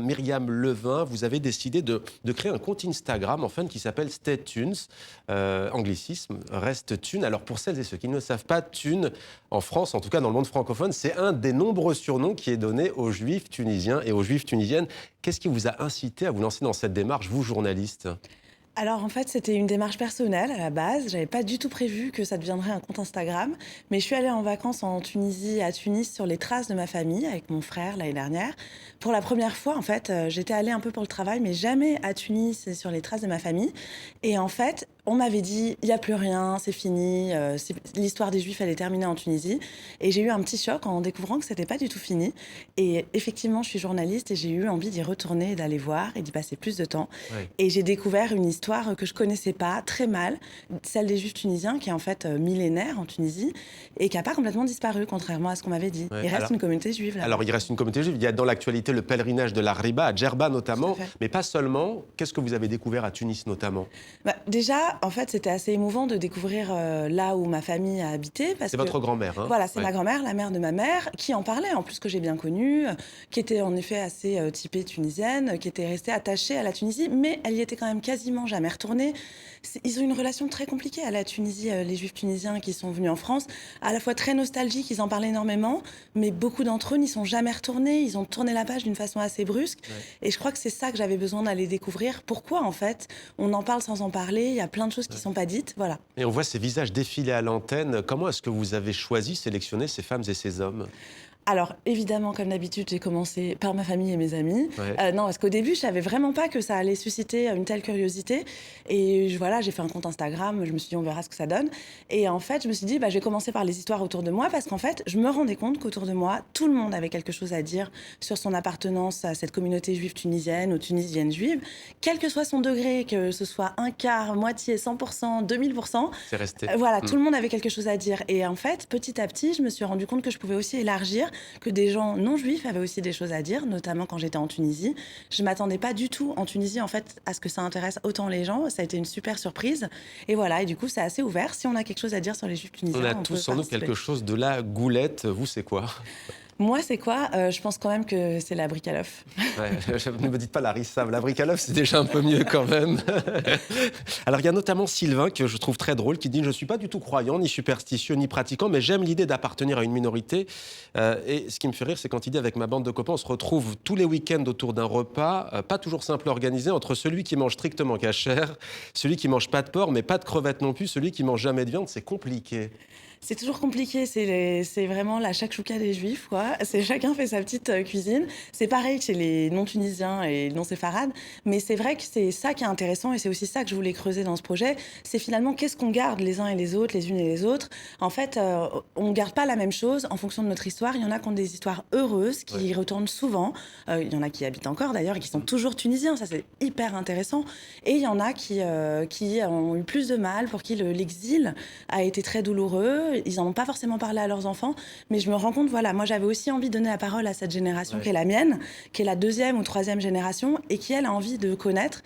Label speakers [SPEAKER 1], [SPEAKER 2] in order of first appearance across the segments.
[SPEAKER 1] Myriam Levin, vous avez décidé de créer un compte Instagram enfin, qui s'appelle Stay Tunes, anglicisme, reste Thune. Alors pour celles et ceux qui ne le savent pas, Thune, en France, en tout cas dans le monde francophone, c'est un des nombreux surnoms qui est donné aux juifs tunisiens et aux juifs tunisiennes. Qu'est-ce qui vous a incité à vous lancer dans cette démarche, vous journaliste?
[SPEAKER 2] Alors en fait, c'était une démarche personnelle à la base. J'avais pas du tout prévu que ça deviendrait un compte Instagram, mais je suis allée en vacances en Tunisie, à Tunis, sur les traces de ma famille avec mon frère l'année dernière. Pour la première fois, en fait, j'étais allée un peu pour le travail, mais jamais à Tunis et sur les traces de ma famille. Et en fait, on m'avait dit, il n'y a plus rien, c'est fini, l'histoire des Juifs, elle est terminée en Tunisie. Et j'ai eu un petit choc en découvrant que c'était pas du tout fini. Et effectivement, je suis journaliste et j'ai eu envie d'y retourner, d'aller voir et d'y passer plus de temps.
[SPEAKER 1] Oui.
[SPEAKER 2] Et j'ai découvert une histoire que je connaissais pas, très mal, celle des Juifs tunisiens, qui est en fait millénaire en Tunisie et qui n'a pas complètement disparu, contrairement à ce qu'on m'avait dit.
[SPEAKER 1] Ouais.
[SPEAKER 2] Il reste une communauté juive là.
[SPEAKER 1] Alors, il reste une communauté juive. Il y a dans l'actualité le pèlerinage de la Riba, à Djerba notamment, mais pas seulement. Qu'est-ce que vous avez découvert à Tunis notamment?
[SPEAKER 2] Déjà, en fait, c'était assez émouvant de découvrir là où ma famille a habité.
[SPEAKER 1] C'est votre grand-mère, hein?
[SPEAKER 2] Voilà, c'est
[SPEAKER 1] Ouais.
[SPEAKER 2] ma grand-mère, la mère de ma mère, qui en parlait, en plus que j'ai bien connue, qui était en effet assez typée tunisienne, qui était restée attachée à la Tunisie, mais elle y était quand même quasiment jamais retournée. Ils ont une relation très compliquée à la Tunisie, les Juifs tunisiens qui sont venus en France, à la fois très nostalgiques, ils en parlent énormément, mais beaucoup d'entre eux n'y sont jamais retournés, ils ont tourné la page d'une façon assez brusque,
[SPEAKER 1] Ouais.
[SPEAKER 2] et je crois que c'est ça que j'avais besoin d'aller découvrir. Pourquoi, en fait, on en parle sans en parler, il y a plein de choses qui ne sont pas dites, voilà.
[SPEAKER 1] Et on voit ces visages défiler à l'antenne. Comment est-ce que vous avez choisi, sélectionné ces femmes et ces hommes?
[SPEAKER 2] Alors, évidemment, comme d'habitude, j'ai commencé par ma famille et mes amis.
[SPEAKER 1] Ouais.
[SPEAKER 2] Non, parce qu'au début, je savais vraiment pas que ça allait susciter une telle curiosité. Et voilà, j'ai fait un compte Instagram, je me suis dit, on verra ce que ça donne. Et en fait, je me suis dit, je vais commencer par les histoires autour de moi, parce qu'en fait, je me rendais compte qu'autour de moi, tout le monde avait quelque chose à dire sur son appartenance à cette communauté juive tunisienne ou tunisienne juive, quel que soit son degré, que ce soit un quart, moitié, 100%, 2000%.
[SPEAKER 1] C'est resté.
[SPEAKER 2] Voilà, tout le monde avait quelque chose à dire. Et en fait, petit à petit, je me suis rendu compte que je pouvais aussi élargir, que des gens non juifs avaient aussi des choses à dire, notamment quand j'étais en Tunisie. Je m'attendais pas du tout en Tunisie, en fait, à ce que ça intéresse autant les gens. Ça a été une super surprise. Et voilà, et du coup, c'est assez ouvert. Si on a quelque chose à dire sur les juifs tunisiens,
[SPEAKER 1] On a
[SPEAKER 2] on peut
[SPEAKER 1] tous en nous
[SPEAKER 2] participer.
[SPEAKER 1] quelque chose de la goulette. Vous, c'est quoi?
[SPEAKER 2] Moi, c'est quoi Je pense quand même que c'est la brique à l'œuf.
[SPEAKER 1] Ouais, ne me dites pas la rissam. La brique à l'œuf, c'est déjà un peu mieux quand même. Alors, il y a notamment Sylvain, que je trouve très drôle, qui dit « Je ne suis pas du tout croyant, ni superstitieux, ni pratiquant, mais j'aime l'idée d'appartenir à une minorité. Et ce qui me fait rire, c'est quand il dit « Avec ma bande de copains, on se retrouve tous les week-ends autour d'un repas, pas toujours simple à organiser, entre celui qui mange strictement cachère, celui qui mange pas de porc, mais pas de crevettes non plus, celui qui mange jamais de viande, c'est compliqué. »
[SPEAKER 2] C'est toujours compliqué, c'est vraiment la shakshuka des juifs, quoi. Chacun fait sa petite cuisine. C'est pareil chez les non-tunisiens et non-séfarades, mais c'est vrai que c'est ça qui est intéressant et c'est aussi ça que je voulais creuser dans ce projet. C'est finalement qu'est-ce qu'on garde les uns et les autres, les unes et les autres. En fait, on ne garde pas la même chose en fonction de notre histoire. Il y en a qui ont des histoires heureuses, qui y retournent souvent. Il y en a qui habitent encore d'ailleurs et qui sont toujours tunisiens, ça c'est hyper intéressant. Et il y en a qui ont eu plus de mal, pour qui l'exil a été très douloureux. Ils n'en ont pas forcément parlé à leurs enfants, mais je me rends compte, voilà, moi j'avais aussi envie de donner la parole à cette génération qui est la mienne, qui est la deuxième ou troisième génération, et qui, elle, a envie de connaître.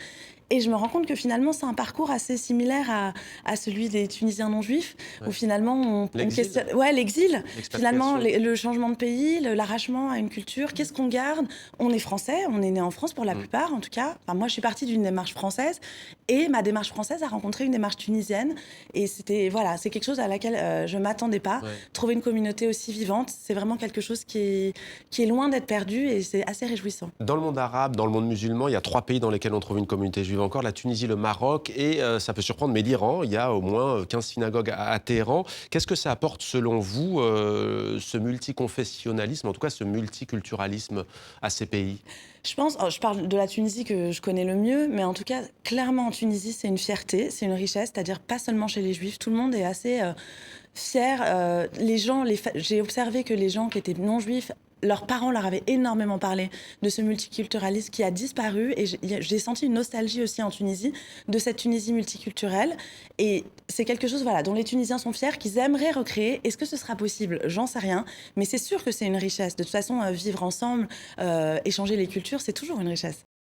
[SPEAKER 2] Et je me rends compte que finalement, c'est un parcours assez similaire à celui des Tunisiens non-juifs, où finalement, on
[SPEAKER 1] L'exil.
[SPEAKER 2] questionne... Ouais, l'exil, finalement,
[SPEAKER 1] L'expatriation.
[SPEAKER 2] le changement de pays, l'arrachement à une culture, qu'est-ce qu'on garde? On est français, on est né en France pour la plupart, en tout cas. Enfin, moi, je suis partie d'une démarche française, et ma démarche française a rencontré une démarche tunisienne, et c'était, voilà, c'est quelque chose à laquelle je m'attendais pas.
[SPEAKER 1] Ouais.
[SPEAKER 2] Trouver une communauté aussi vivante, c'est vraiment quelque chose qui est loin d'être perdu, et c'est assez réjouissant.
[SPEAKER 1] Dans le monde arabe, dans le monde musulman, il y a 3 pays dans lesquels on trouve une communauté juive encore, la Tunisie, le Maroc et ça peut surprendre, mais l'Iran. Il y a au moins 15 synagogues à Téhéran. Qu'est-ce que ça apporte selon vous, ce multiconfessionnalisme, en tout cas ce multiculturalisme à ces pays?
[SPEAKER 2] Je pense, je parle de la Tunisie que je connais le mieux, mais en tout cas, clairement en Tunisie, c'est une fierté, c'est une richesse, c'est-à-dire pas seulement chez les Juifs, tout le monde est assez fier. J'ai observé que les gens qui étaient non-juifs, leurs parents leur avaient énormément parlé de ce multiculturalisme qui a disparu, et j'ai senti une nostalgie aussi en Tunisie de cette Tunisie multiculturelle, et c'est quelque chose, voilà, dont les Tunisiens sont fiers, qu'ils aimeraient recréer. Est-ce que ce sera possible? J'en sais rien, mais c'est sûr que c'est une richesse. De toute façon, vivre ensemble, échanger les cultures, c'est toujours une richesse.